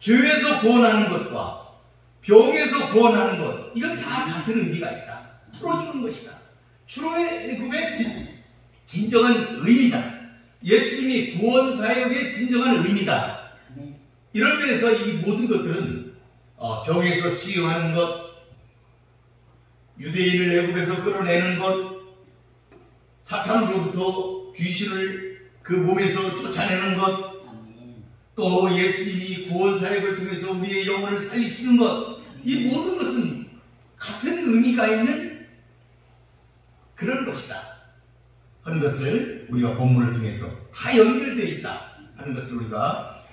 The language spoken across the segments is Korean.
죄에서 구원하는 것과 병에서 구원하는 것, 이건 다 같은 의미가 있다. 풀어주는 것이다. 출애굽의 진정한 의미다. 예수님이 구원사역의 진정한 의미다. 이런 면에서 이 모든 것들은 병에서 치유하는 것, 유대인을 애굽에서 끌어내는 것, 사탄으로부터 귀신을 그 몸에서 쫓아내는 것, 또 예수님이 구원사역을 통해서 우리의 영혼을 살리시는 것, 이 모든 것은 같은 의미가 있는 그런 것이다 하는 것을 우리가 본문을 통해서 다 연결되어 있다 하는 것을 우리가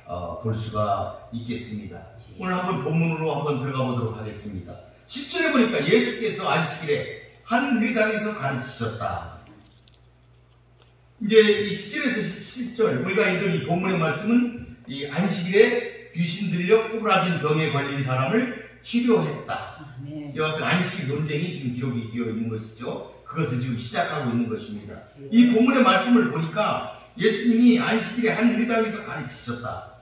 볼 수가 있겠습니다. 오늘 한번 본문으로 한번 들어가 보도록 하겠습니다. 10절에 보니까 예수께서 안식일에 한 회당에서 가르치셨다. 이제 이 10절에서 17절 우리가 읽은 이 본문의 말씀은 이 안식일에 귀신 들려 꼬부라진 병에 걸린 사람을 치료했다. 이와 같은 안식일 논쟁이 지금 기록이 되어 있는 것이죠. 그것을 지금 시작하고 있는 것입니다. 이 본문의 말씀을 보니까 예수님이 안식일에 한 회당에서 가르치셨다.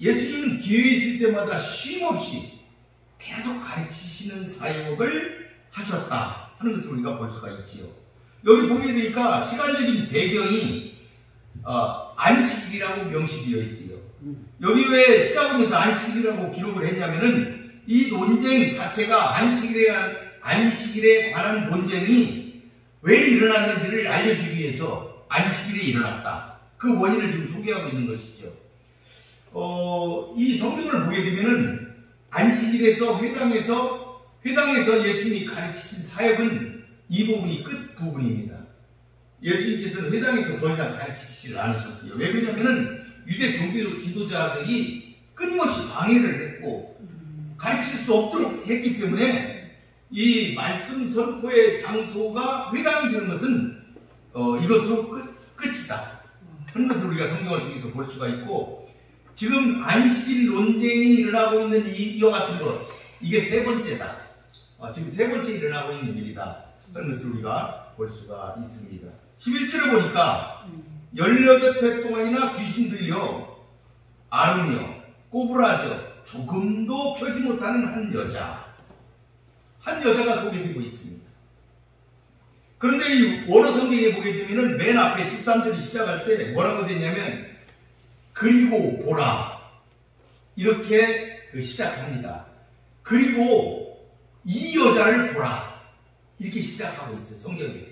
예수님은 기회 있을 때마다 쉼없이 계속 가르치시는 사역을 하셨다 하는 것을 우리가 볼 수가 있지요. 여기 보게 되니까 시간적인 배경이 안식일이라고 명시되어 있어요. 여기 왜 시카고에서 안식일이라고 기록을 했냐면은 이 논쟁 자체가 안식일에 관한 논쟁이 왜 일어났는지를 알려주기 위해서 안식일에 일어났다. 그 원인을 지금 소개하고 있는 것이죠. 이 성경을 보게 되면은 안식일에서 회당에서 예수님이 가르치신 사역은 이 부분이 끝 부분입니다. 예수님께서는 회당에서 더 이상 가르치시지 않으셨어요. 왜 그러냐면은 유대 종교 지도자들이 끊임없이 방해를 했고 가르칠 수 없도록 했기 때문에 이 말씀 선포의 장소가 회당이 되는 것은 이것으로 끝이다 하는 것을 우리가 성경을 통해서 볼 수가 있고, 지금 안식일 논쟁이 일어나고 있는 이와 같은 것, 이게 세 번째다. 지금 세 번째 일어나고 있는 일이다 하는 것을 우리가 볼 수가 있습니다. 11절에 보니까 18회 동안이나 귀신 들려 앓으며 꼬부라져 조금도 펴지 못하는 한 여자가 소개되고 있습니다. 그런데 이 원어 성경에 보게 되면은 맨 앞에 13절이 시작할 때 뭐라고 되냐면 그리고 보라 이렇게 시작합니다. 그리고 이 여자를 보라 이렇게 시작하고 있어요. 성경에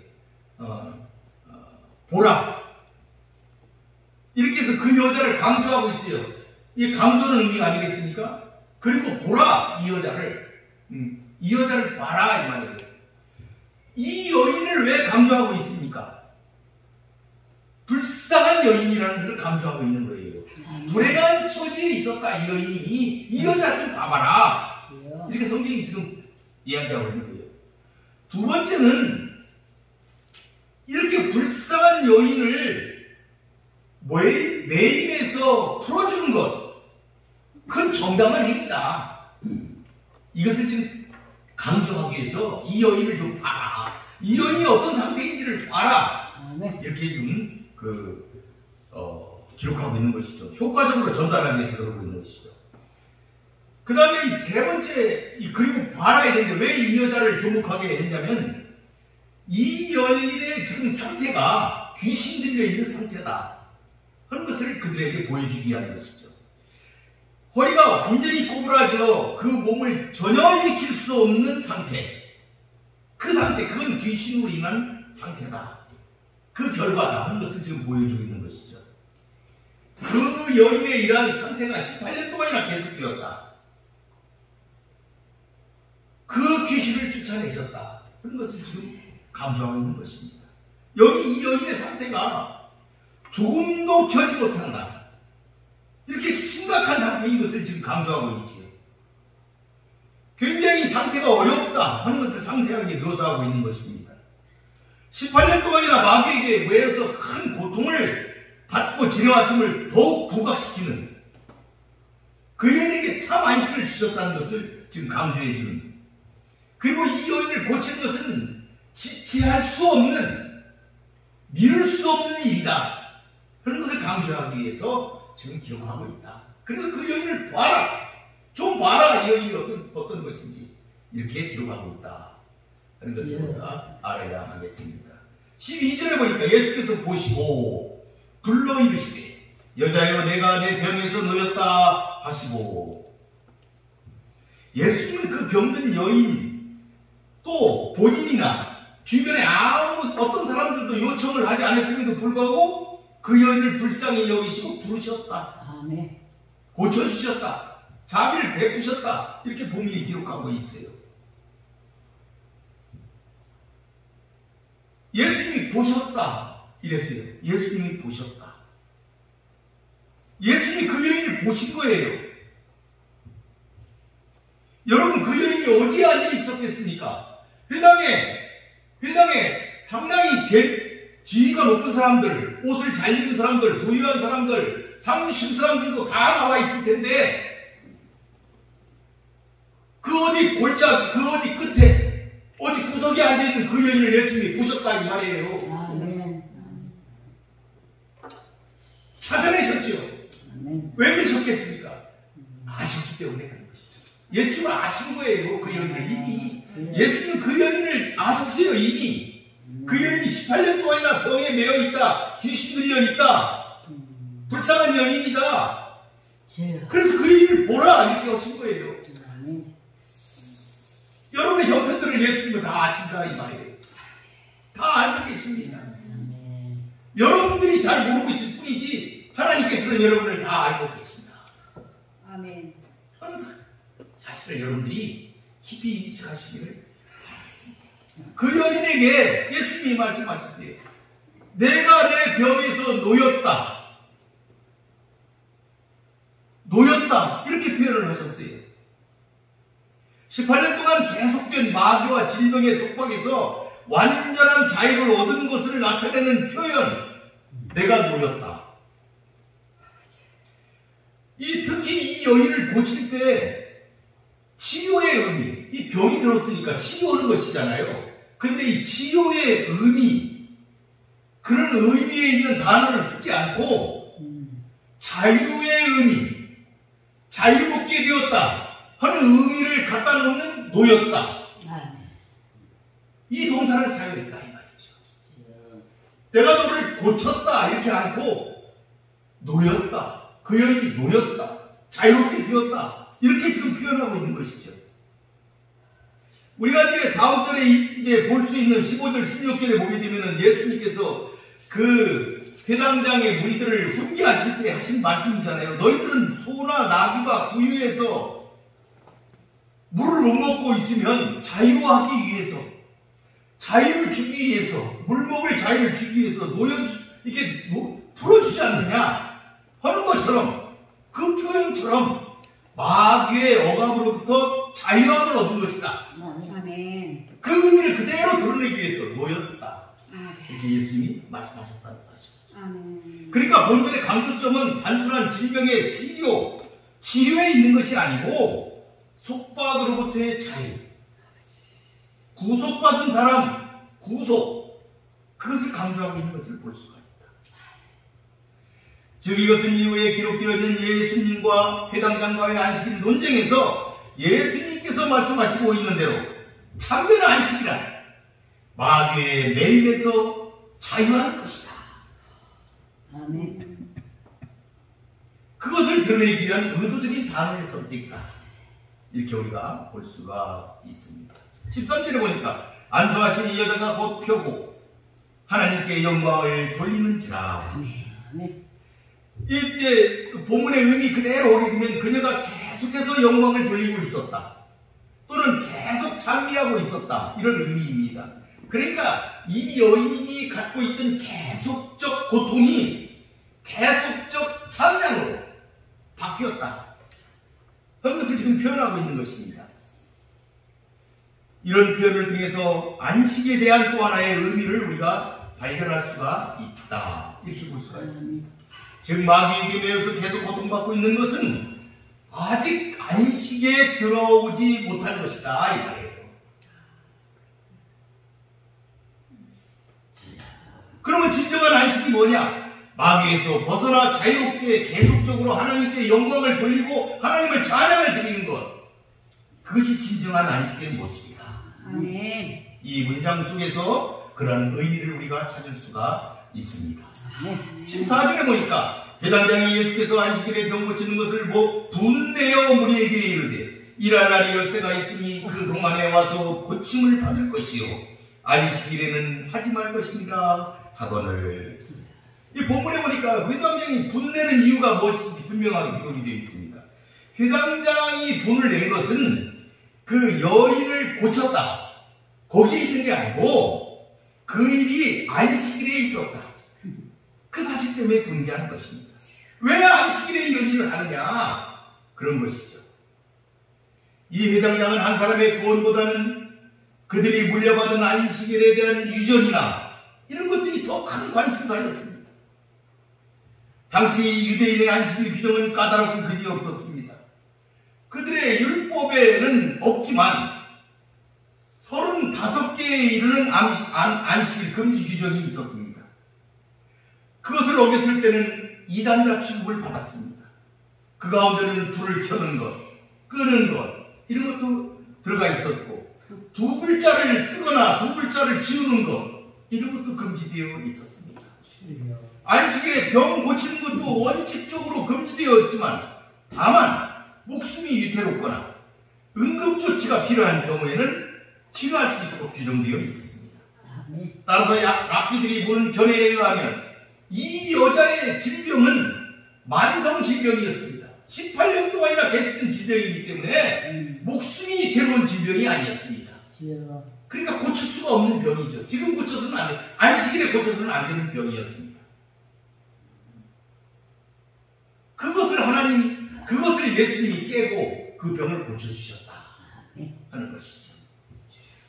보라 이렇게 해서 그 여자를 강조하고 있어요. 이게 강조는 의미가 아니겠습니까? 그리고 보라 이 여자를 봐라 이 말이에요. 이 여인을 왜 강조하고 있습니까? 불쌍한 여인이라는 것을 강조하고 있는 거예요. 불행한 처지에 있었다 이 여인이. 이 여자 좀 봐봐라 이렇게 성경이 지금 이야기하고 있는 거예요. 두 번째는 이렇게 불쌍한 여인을 매임에서 풀어주는 것, 그건 정당한 행위다. 이것을 지금 강조하기 위해서 이 여인을 좀 봐라. 이 여인이 어떤 상태인지를 봐라. 이렇게 지금 기록하고 있는 것이죠. 효과적으로 전달하기 위해서 그러고 있는 것이죠. 그 다음에 이 세 번째, 그리고 봐라 이랬는데 왜 이 여자를 주목하게 했냐면 이 여인의 지금 상태가 귀신 들려 있는 상태다 하는 것을 그들에게 보여주기 위한 것이죠. 허리가 완전히 꼬부라져 그 몸을 전혀 일으킬 수 없는 상태, 그 상태, 그건 귀신으로 인한 상태다. 그 결과다 하는 것을 지금 보여주고 있는 것이죠. 그 여인의 이러한 상태가 18년 동안이나 계속되었다. 그 귀신을 쫓아내셨다 그런 것을 지금 강조하고 있는 것입니다. 여기 이 여인의 상태가 조금도 펴지 못한다, 이렇게 심각한 상태인 것을 지금 강조하고 있지요. 굉장히 상태가 어렵다 하는 것을 상세하게 묘사하고 있는 것입니다. 18년 동안이나 마귀에게 매여서 큰 고통을 받고 지내왔음을 더욱 부각시키는, 그 여인에게 참 안식을 주셨다는 것을 지금 강조해 주는, 그리고 이 여인을 고친 것은 지체할 수 없는, 미룰 수 없는 일이다 그런 것을 강조하기 위해서 지금 기록하고 있다. 그래서 그 여인을 봐라, 이 여인이 어떤 것인지 이렇게 기록하고 있다 하는 것을 우리가 알아야 하겠습니다. 12절에 보니까 예수께서 보시고 불러 이르시되 여자여 내가 내 병에서 놓였다 하시고, 예수님은 그 병든 여인 또 본인이나 주변에 어떤 사람들도 요청을 하지 않았음에도 불구하고 그 여인을 불쌍히 여기시고 부르셨다. 아멘. 고쳐주셨다. 자비를 베푸셨다. 이렇게 본문이 기록하고 있어요. 예수님이 보셨다 이랬어요. 예수님이 보셨다. 예수님이 그 여인을 보신 거예요. 여러분, 그 여인이 어디에 앉아 있었겠습니까? 회당에 상당히 지위가 높은 사람들, 옷을 잘 입은 사람들, 부유한 사람들, 상무신 사람들도 다 나와 있을 텐데, 그 어디 골짜, 그 어디 끝에, 어디 구석에 앉아있는 그 여인을 예수님이 보셨다 이 말이에요. 찾아내셨죠. 왜 그러셨겠습니까? 아셨기 때문에 그런 것이죠. 예수님은 아신 거예요. 그 여인을 이미. 예수님은 그 여인을 아셨어요. 이미. 그 여인이 18년 동안이나 병에 매여 있다. 귀신 들려 있다. 불쌍한 여인이다. 그래서 그 여인을 보라 이렇게 하신 거예요. 여러분의 형편들을 예수님은 다 아신다 이 말이에요. 다 알고 계십니다. 여러분들이 잘 모르고 있을 뿐이지 하나님께서는 여러분을 다 알고 계신다. 아멘. 사실은 여러분들이 깊이 인식하시기를 바라겠습니다. 그 여인에게 예수님이 말씀하셨어요. 내가 내 병에서 놓였다 이렇게 표현을 하셨어요. 18년 동안 계속된 마귀와 질병의 속박에서 완전한 자유를 얻은 것을 나타내는 표현, 내가 놓였다. 특히 이 여인을 고칠 때 치료의 의미, 이 병이 들었으니까 치료하는 것이잖아요. 근데 이 치료의 의미, 그런 의미에 있는 단어를 쓰지 않고 자유의 의미, 자유롭게 되었다 하는 의미를 갖다 놓는 놓였다. 이 동사를 사용했다 이 말이죠. 내가 너를 고쳤다 이렇게 않고 놓였다. 그 여인이 놓였다. 자유롭게 되었다. 이렇게 지금 표현하고 있는 것이죠. 우리가 이제 다음 절에 이제 볼 수 있는 15절, 16절에 보게 되면은 예수님께서 그 회당장의 무리들을 훈계하실 때 하신 말씀이잖아요. 너희들은 소나 나귀가 구유해서 물을 못 먹고 있으면 자유하기 위해서, 자유를 주기 위해서, 물 먹을 자유를 주기 위해서 이렇게 풀어주지 않느냐 하는 것처럼, 그 표현처럼 마귀의 억압으로부터 자유함을 얻은 것이다. 아멘. 그 의미를 그대로 드러내기 위해서 놓였다. 이렇게 예수님이 말씀하셨다는 사실이죠. 아멘. 그러니까 본절의 강조점은 단순한 질병의 치료에 있는 것이 아니고 속박으로부터의 자유, 구속받은 사람, 그것을 강조하고 있는 것을 볼 수가 있다. 즉 이것은 이후에 기록되어진 예수님과 회당장과의 안식일 논쟁에서 예수님께서 말씀하시고 있는 대로 참된 안식이란 마귀의 매임에서 자유하는 것이다. 아멘. 그것을 드러내기 위한 의도적인 단어의 선택이다. 이렇게 우리가 볼 수가 있습니다. 13절에 보니까 안수하신 이 여자가 곧 펴고 하나님께 영광을 돌리는지라. 아멘. 이제 본문의 의미 그대로 오게 되면 그녀가 계속해서 영광을 돌리고 있었다. 또는 계속 찬미하고 있었다. 이런 의미입니다. 그러니까 이 여인이 갖고 있던 계속적 고통이 계속적 찬양으로 바뀌었다. 그런 것을 지금 표현하고 있는 것입니다. 이런 표현을 통해서 안식에 대한 또 하나의 의미를 우리가 발견할 수가 있다. 이렇게 볼 수가 있습니다. 즉 마귀에게 매여서 계속 고통받고 있는 것은 아직 안식에 들어오지 못한 것이다 이 말이에요. 그러면 진정한 안식이 뭐냐? 마귀에서 벗어나 자유롭게 계속적으로 하나님께 영광을 돌리고 하나님을 찬양을 드리는 것, 그것이 진정한 안식의 모습이다. 아멘. 이 문장 속에서 그런 의미를 우리가 찾을 수가 있습니다. 14절에 보니까 회당장이 예수께서 안식일에 병 고치는 것을 분내어 무리에게 이르되 일할 날이 열쇠가 있으니 그 동안에 와서 고침을 받을 것이요 안식일에는 하지 말 것이니라 하거늘. 이 본문에 보니까 회당장이 분내는 이유가 무엇인지 분명하게 기록이 되어 있습니다. 회당장이 분을 낸 것은 그 여인을 고쳤다, 거기에 있는 게 아니고 그 일이 안식일에 있었다, 그 사실 때문에 분개하는 것입니다. 왜 안식일에 이런 일을 하느냐, 그런 것이죠. 이 회당장은 한 사람의 구원보다는 그들이 물려받은 안식일에 대한 유전이나 이런 것들이 더 큰 관심사였습니다. 당시 유대인의 안식일 규정은 까다롭고 그지 없었습니다. 그들의 율법에는 없지만 35개에 이르는 안식일 금지 규정이 있었습니다. 그것을 어겼을 때는 이단자 취급을 받았습니다. 그 가운데는 불을 켜는 것, 끄는 것 이런 것도 들어가 있었고, 두 글자를 쓰거나 두 글자를 지우는 것 이런 것도 금지되어 있었습니다. 안식일에 병 고치는 것도 원칙적으로 금지되어 있지만, 다만 목숨이 위태롭거나 응급조치가 필요한 경우에는 치료할 수 있도록 규정되어 있었습니다. 따라서 랍비들이 보는 견해에 의하면 이 여자의 질병은 만성 질병이었습니다. 18년 동안이나 계속된 질병이기 때문에 목숨이 위태로운 질병이 아니었습니다. 그러니까 고칠 수가 없는 병이죠. 지금 고쳐서는 안 돼. 안식일에 고쳐서는 안 되는 병이었습니다. 그것을 예수님이 깨고 그 병을 고쳐주셨다 하는 것이죠.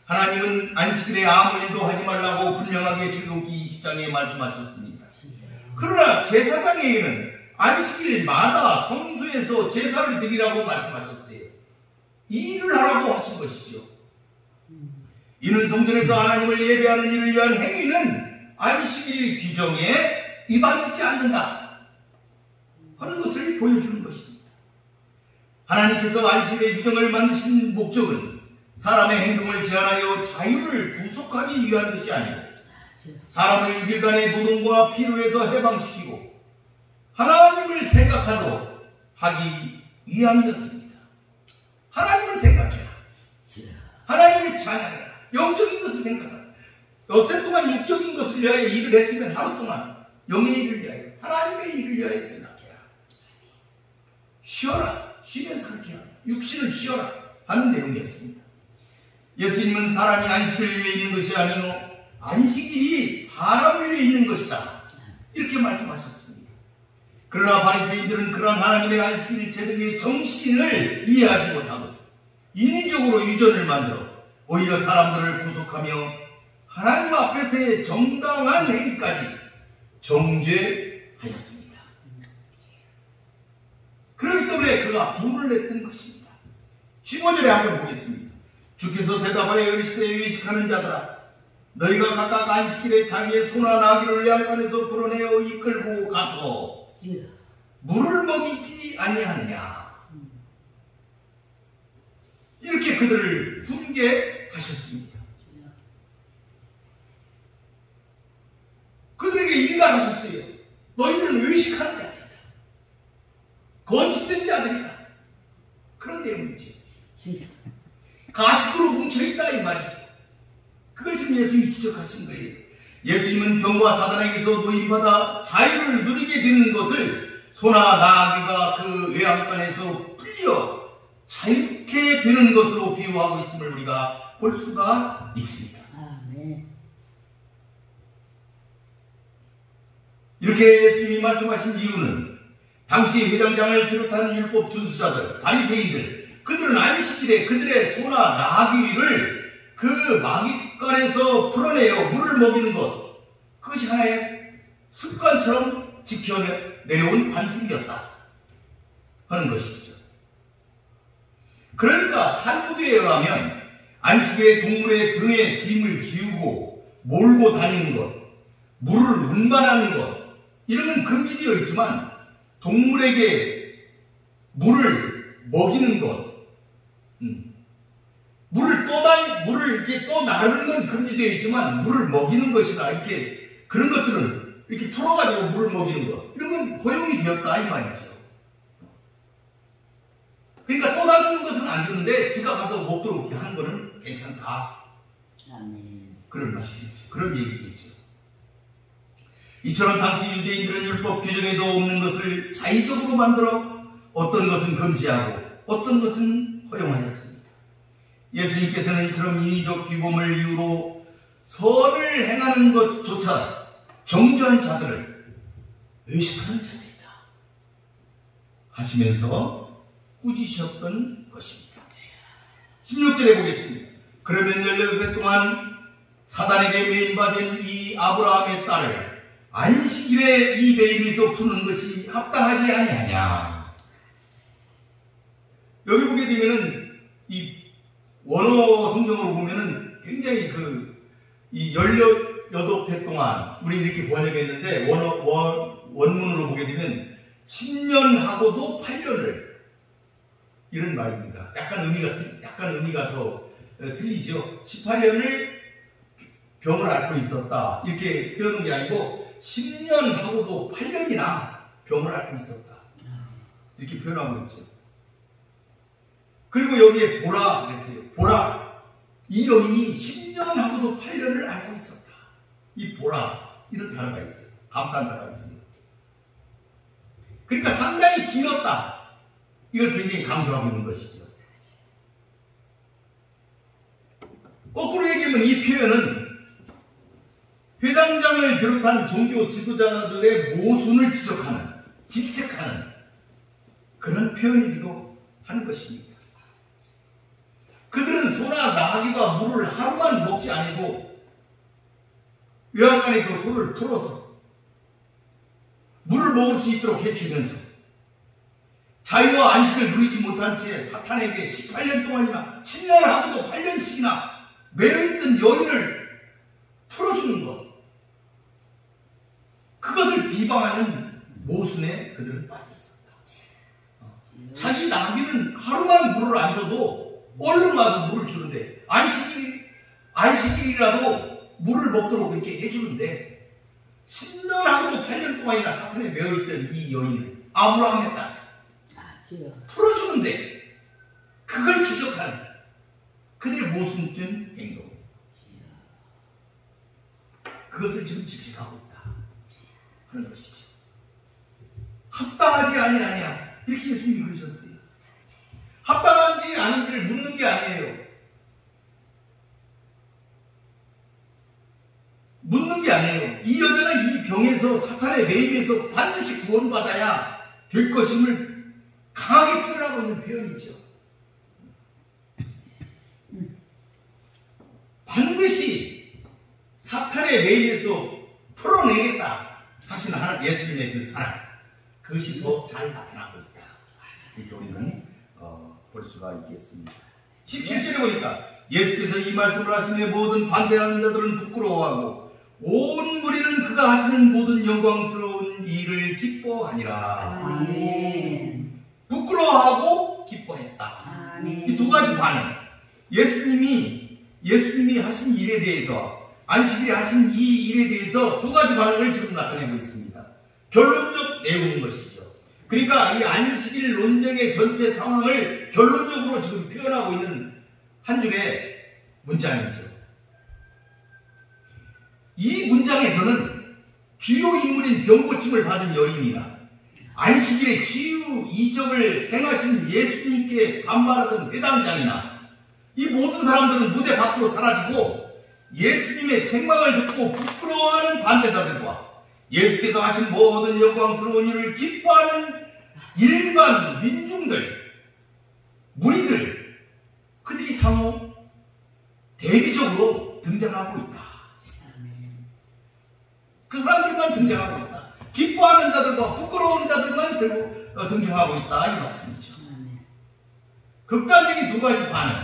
하나님은 안식일에 아무 일도 하지 말라고 분명하게 출애굽기 20장에 말씀하셨습니다. 그러나 제사장에게는 안식일마다 성소에서 제사를 드리라고 말씀하셨어요. 이 일을 하라고 하신 것이죠. 이는 성전에서 하나님을 예배하는 일을 위한 행위는 안식일 규정에 위반되지 않는다 하는 것을 보여주는 것입니다. 하나님께서 안식일의 규정을 만드신 목적은 사람의 행동을 제한하여 자유를 구속하기 위한 것이 아니고 사람을 6일간의 노동과 피로에서 해방시키고 하나님을 생각하도록 하기 위함이었습니다. 하나님을 생각해라. 하나님을 찬양해라. 영적인 것을 생각하라. 엿새 동안 육적인 것을 위하여 일을 했으면 하루 동안 영의 일을 위하여, 하나님의 일을 위하여 생각해라. 쉬어라. 쉬면서 그렇게 하라. 육신을 쉬어라 하는 내용이었습니다. 예수님은 사람이 안식을 위해 있는 것이 아니요 안식일이 사람을 위해 있는 것이다 이렇게 말씀하셨습니다. 그러나 바리새인들은 그러한 하나님의 안식일 제도의 정신을 이해하지 못하고 인위적으로 유전을 만들어 오히려 사람들을 구속하며 하나님 앞에서의 정당한 행위까지 정죄하였습니다. 그렇기 때문에 그가 분을 냈던 것입니다. 15절에 한번 보겠습니다. 주께서 대답하여 이르시되 외식하는 자들아, 너희가 각각 안식일에 자기의 소나 나귀를 양간에서 풀어내어 이끌고 가서 물을 먹이지 아니하느냐. 이렇게 그들을 훈계하셨습니다. 그들에게 일갈하셨어요. 너희들은 외식하는 자들이다. 거짓된 자들이다. 그런 내용이죠. 가식으로 뭉쳐있다 이 말이죠. 그걸 지금 예수님이 지적하신 거예요. 예수님은 병과 사단에게서 노임받아 자유를 누리게 되는 것을 소나 나귀가 그 외양간에서 풀려 자유케 되는 것으로 비유하고 있음을 우리가 볼 수가 있습니다. 이렇게 예수님이 말씀하신 이유는 당시 회당장을 비롯한 율법 준수자들, 바리새인들, 그들은 안식일에 그들의 소나 나귀를 그 마깃간에서 풀어내어 물을 먹이는 것, 그것이 하나의 습관처럼 지켜내려온 관습이었다 하는 것이죠. 그러니까 탈무드에 의하면 안식일에 동물의 등에 짐을 지우고 몰고 다니는 것, 물을 운반하는 것 이런 건 금지되어 있지만 동물에게 물을 먹이는 것 물을 이렇게 또 나르는 건 금지되어 있지만 물을 먹이는 것이나 이렇게 그런 것들은 이렇게 풀어가지고 물을 먹이는 것 이런 건 허용이 되었다 이 말이죠. 그러니까 또 다른 것은 안 되는데 지가 가서 먹도록 이렇게 하는 거는 괜찮다. 아멘. 그런 말씀이죠. 그런 얘기겠죠. 이처럼 당시 유대인들은 율법 규정에도 없는 것을 자의적으로 만들어 어떤 것은 금지하고 어떤 것은 허용하였습니다. 예수님께서는 이처럼 인위적 규범을 이유로 선을 행하는 것조차 정죄한 자들을 의식하는 자들이다 하시면서 꾸짖으셨던 것입니다. 16절에 보겠습니다. 그러면 18배 동안 사단에게 매인받은 이 아브라함의 딸을 안식일에 이 매임에서 푸는 것이 합당하지 아니하냐. 여기 보게 되면은 이 원어 성경으로 보면은 굉장히 이 18회 동안 우리 이렇게 번역했는데 원문으로 보게 되면 10년 하고도 8년을 이런 말입니다. 약간 의미가 더 틀리죠. 18년을 병을 앓고 있었다 이렇게 표현한 게 아니고 10년 하고도 8년이나 병을 앓고 있었다 이렇게 표현하고 있죠. 그리고 여기에 보라 그랬어요. 보라, 이 여인이 10년 하고도 8년을 앓고 있었다. 이 보라 이런 단어가 있어요. 감탄사가 있어요. 그러니까 상당히 길었다. 이걸 굉장히 강조하고 있는 것이죠. 거꾸로 얘기하면 이 표현은 회당장을 비롯한 종교 지도자들의 모순을 지적하는, 집책하는 그런 표현이기도 하는 것입니다. 그들은 소나 나귀가 물을 하루만 먹지 않아도 외양간에서 소를 풀어서 물을 먹을 수 있도록 해주면서 자유와 안식을 누리지 못한 채 사탄에게 18년 동안이나 10년 하고도 8년씩이나 매여있던 여인을 풀어주는 것, 그것을 비방하는 모순에 그들은 빠져있었다. 자기 나귀는 하루만 물을 안 줘도 얼른 와서 물을 주는데 안식일이라도 물을 먹도록 그렇게 해주는데 10년 하고도 8년 동안이나 사탄에 매여있던 이 여인을 아브라함의 딸 풀어주는데 그걸 지적하는 그들의 모순된 행동, 그것을 지금 지적하고 있다 하는 것이죠. 합당하지 아니하냐 이렇게 예수님이 그러셨어요. 합당한지 아닌지를 묻는 게 아니에요. 묻는 게 아니에요. 이 여자가 이 병에서 사탄의 매임에서 반드시 구원받아야 될 것임을 강하게 표현하고 있는 표현이죠. 반드시 사탄의 매임에서 풀어내겠다 하시는 하나님 예수님의 그 사랑, 그것이 더 잘 나타나고 있다. 이렇게 우리는 볼 수가 있겠습니다. 17절에 보니까 예수께서 이 말씀을 하시며 모든 반대하는 자들은 부끄러워하고 온 무리는 그가 하시는 모든 영광스러운 일을 기뻐하니라. 아멘. 부끄러워하고 기뻐했다. 아멘. 이 두 가지 반응. 예수님이 하신 일에 대해서, 안식일에 하신 이 일에 대해서 두 가지 반응을 지금 나타내고 있습니다. 결론적 내용인 것이죠. 그러니까 이 안식일 논쟁의 전체 상황을 결론적으로 지금 표현하고 있는 한 줄의 문장이죠. 이 문장에서는 주요 인물인 병고침을 받은 여인이나 안식일에 치유 이적을 행하신 예수님께 반발하던 회당장이나 이 모든 사람들은 무대 밖으로 사라지고 예수님의 책망을 듣고 부끄러워하는 반대자들과 예수께서 하신 모든 영광스러운 일을 기뻐하는 일반 민중들, 무리들, 그들이 상호 대비적으로 등장하고 있다. 그 사람들만 등장하고 있다. 기뻐하는 자들과 부끄러운 자들만 등장하고 있다 이 말씀이죠. 극단적인 두 가지 반응,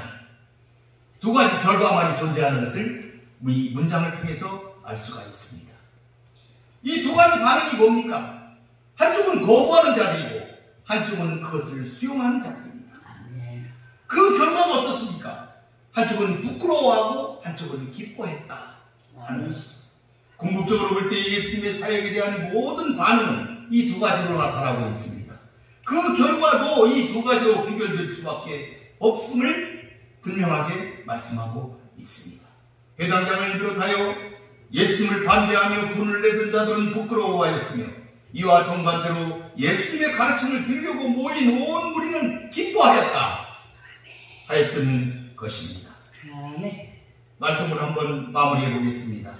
두 가지 결과만이 존재하는 것을 이 문장을 통해서 알 수가 있습니다. 이 두 가지 반응이 뭡니까? 한쪽은 거부하는 자들이고 한쪽은 그것을 수용하는 자들입니다. 그 결과가 어떻습니까? 한쪽은 부끄러워하고 한쪽은 기뻐했다 하는 것이죠. 궁극적으로 볼 때 예수님의 사역에 대한 모든 반응은 이 두 가지로 나타나고 있습니다. 그 결과도 이 두 가지로 귀결될 수밖에 없음을 분명하게 말씀하고 있습니다. 회당장을 비롯하여 예수님을 반대하며 분을 내던 자들은 부끄러워하였으며 이와 정반대로 예수님의 가르침을 들으려고 모인 온 무리는 기뻐하였다 하였던 것입니다. 말씀을 한번 마무리해 보겠습니다.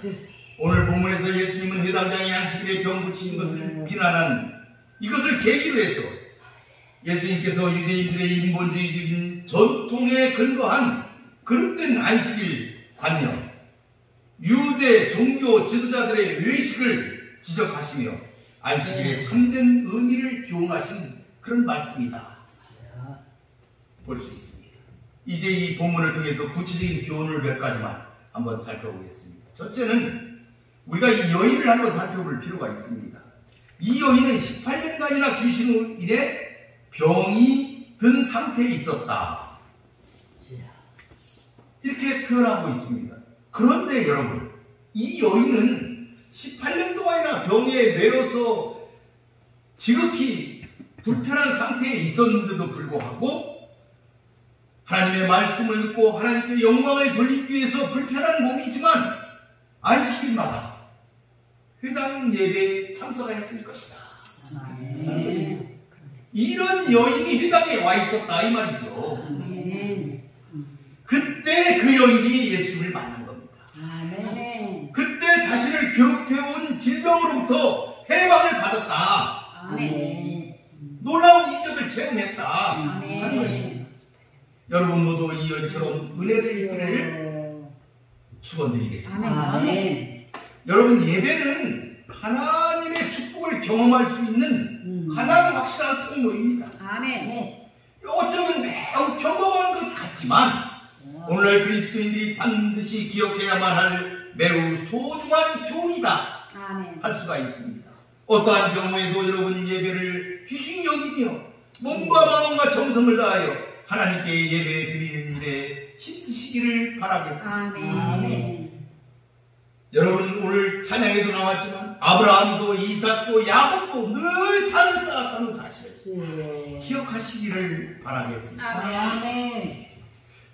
오늘 본문에서 예수님은 회당장이 안식일에 병 고친 것을 비난한 이것을 계기로 해서 예수님께서 유대인들의 인본주의적인 전통에 근거한 그릇된 안식일 관념, 유대 종교 지도자들의 의식을 지적하시며 안식일의 참된 의미를 교훈하신 그런 말씀이다 볼 수 있습니다. 이제 이 본문을 통해서 구체적인 교훈을 몇 가지만 한번 살펴보겠습니다. 첫째는 우리가 이 여인을 한번 살펴볼 필요가 있습니다. 이 여인은 18년간이나 귀신일에 병이 든 상태에 있었다 이렇게 표현하고 있습니다. 그런데 여러분, 이 여인은 18년 동안이나 병에 매여서 지극히 불편한 상태에 있었는데도 불구하고 하나님의 말씀을 듣고 하나님께 영광을 돌리기 위해서 불편한 몸이지만 안식일마다 회당 예배에 참석했을 것이다 라는 것이죠. 이런 여인이 회당에 와 있었다 이 말이죠. 그때 그 여인이 예수님을 만난 겁니다. 그때 자신을 괴롭혀온 질병으로부터 해방을 받았다. 놀라운 이적을 체험했다 하는 것입니다. 여러분 모두 이 여인처럼 은혜를 입기를 축원드리겠습니다. 여러분, 예배는 하나님의 축복을 경험할 수 있는 가장 확실한 통로입니다. 어쩌면 매우 평범한 것 같지만 오늘날 그리스도인들이 반드시 기억해야만 할 매우 소중한 교훈이다 할 수가 있습니다. 어떠한 경우에도 여러분 예배를 귀중히 여기며 몸과 마음과 정성을 다하여 하나님께 예배 드리는 일에 힘쓰시기를 바라겠습니다. 여러분, 오늘 찬양에도 나왔지만 아브라함도 이삭도 야곱도 늘 단을 쌓았다는 사실 기억하시기를 바라겠습니다.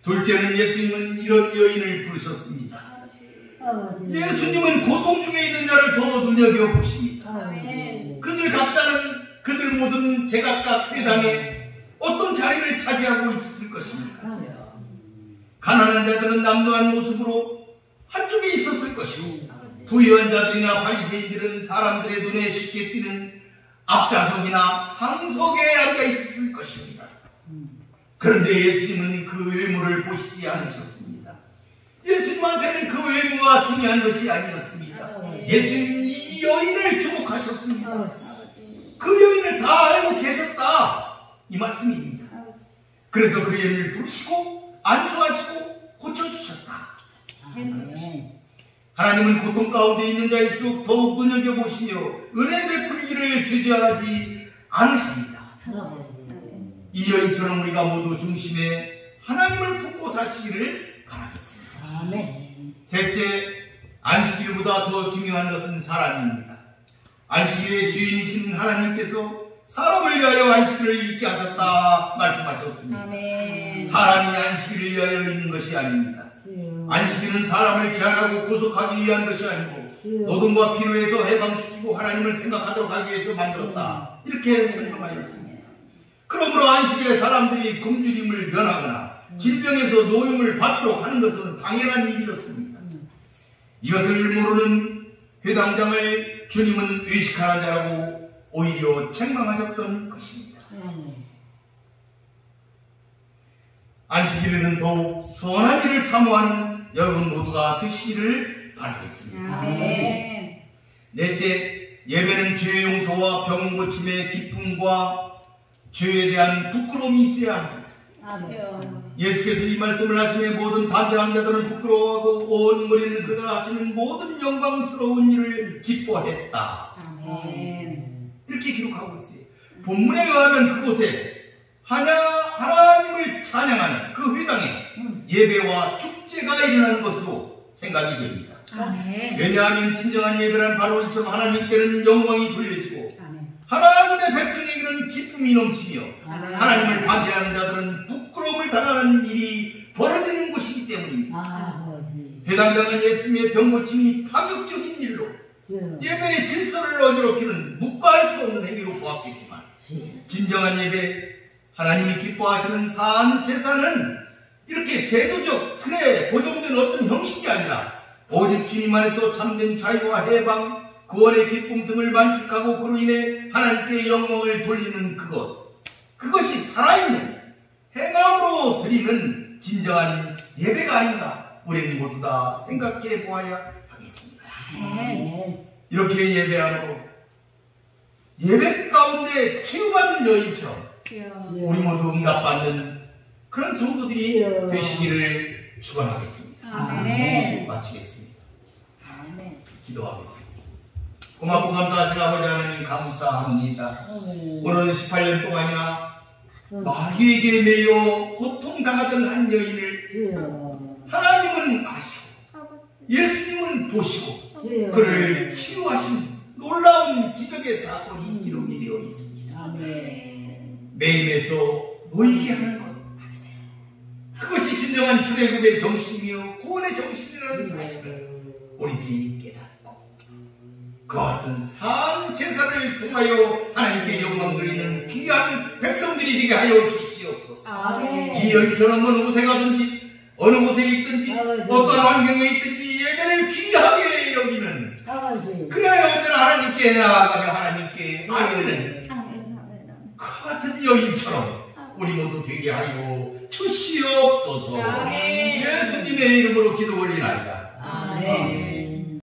둘째는 예수님은 이런 여인을 부르셨습니다. 예수님은 고통 중에 있는 자를 더 눈여겨보십니다. 그들 각자는 그들 모든 제각각 회당에 어떤 자리를 차지하고 있을 것입니다. 가난한 자들은 남도한 모습으로 한쪽에 있었을 것이고 부유한 자들이나 바리새인들은 사람들의 눈에 쉽게 띄는 앞좌석이나 상석에 앉아 있었을 것입니다. 그런데 예수님은 그 외모를 보시지 않으셨습니다. 예수님한테는 그 외모가 중요한 것이 아니었습니다. 예수님은 이 여인을 주목하셨습니다. 그 여인을 다 알고 계셨다 이 말씀입니다. 그래서 그 여인을 부르시고 안수하시고 고쳐주셨다. 하나님은 고통 가운데 있는 자일수록 더욱 눈여겨보시며 은혜 베풀기를 주저하지 않으십니다. 이 여인처럼 우리가 모두 중심에 하나님을 품고 사시기를 바라겠습니다. 셋째, 안식일보다 더 중요한 것은 사람입니다. 안식일의 주인이신 하나님께서 사람을 위하여 안식일을 있게 하셨다 말씀하셨습니다. 사람이 안식일을 위하여 있는 것이 아닙니다. 안식일은 사람을 제한하고 구속하기 위한 것이 아니고 노동과 피로에서 해방시키고 하나님을 생각하도록 하기 위해서 만들었다 이렇게 설명하였습니다. 그러므로 안식일에 사람들이 굶주림을 면하거나 질병에서 노임을 받도록 하는 것은 당연한 일이었습니다. 이것을 모르는 회당장을 주님은 의식하는 자라고 오히려 책망하셨던 것입니다. 안식일에는 더욱 선한 일을 사모하는 여러분 모두가 되시기를 바라겠습니다. 넷째, 예배는 죄 용서와 병 고침의 기쁨과 죄에 대한 부끄러움이 있어야 합니다. 예수께서 이 말씀을 하시며 모든 반대한 자들은 부끄러워하고 온 무리는 그가 하시는 모든 영광스러운 일을 기뻐했다. 이렇게 기록하고 있어요. 본문에 의하면 그곳에 하나님을 찬양하는 그 회당에 예배와 축제가 일어나는 것으로 생각이 됩니다. 아멘. 왜냐하면 진정한 예배란 바로 이처럼 하나님께는 영광이 돌려지고 아멘. 하나님의 백성에게는 기쁨이 넘치며 아멘. 하나님을 반대하는 자들은 부끄러움을 당하는 일이 벌어지는 것이기 때문입니다. 아버지. 해당당한 예수님의 병고침이 파격적인 일로 예배의 질서를 어지럽히는 묵과할 수 없는 행위로 보았겠지만 진정한 예배, 하나님이 기뻐하시는 산 제사는 이렇게 제도적 틀에 고정된 어떤 형식이 아니라 오직 주님 안에서 참된 자유와 해방, 구원의 기쁨 등을 만끽하고 그로 인해 하나님께 영광을 돌리는 그것이 살아있는 행함으로 드리는 진정한 예배가 아닌가 우리는 모두 다 생각해 보아야 하겠습니다. 이렇게 예배함으로 예배 가운데 치유받는 여인처럼 우리 모두 응답받는 그런 성도들이 되시기를 축원하겠습니다. 아멘. 마치겠습니다. 아멘. 기도하겠습니다. 고맙고 감사하신 아버지 하나님 감사합니다. 오늘은 18년 동안이나 마귀에게 매여 고통당하던 한 여인을 하나님은 아시고 예수님은 보시고 그를 치유하신 놀라운 기적의 사건이 기록이 되어 있습니다. 매임에서 놓이게 하는 것, 그것이 진정한 출애굽의 정신이며 구원의 정신이라는 사실을 우리들이 깨닫고 그와 같은 산 제사를 통하여 하나님께 영광 드리는 귀한 백성들이 되게 하여 주시옵소서. 이 여인처럼 어느 곳에 가든지 어느 곳에 있든지 어떤 환경에 있든지 예배를 귀하게 여기는 그래야 언제나 하나님께 나아가며 하나님께 아뢰는 그 같은 여인처럼 우리 모두 되게 하여 주시옵소서. 예수님의 이름으로 기도 올리나이다. 아멘.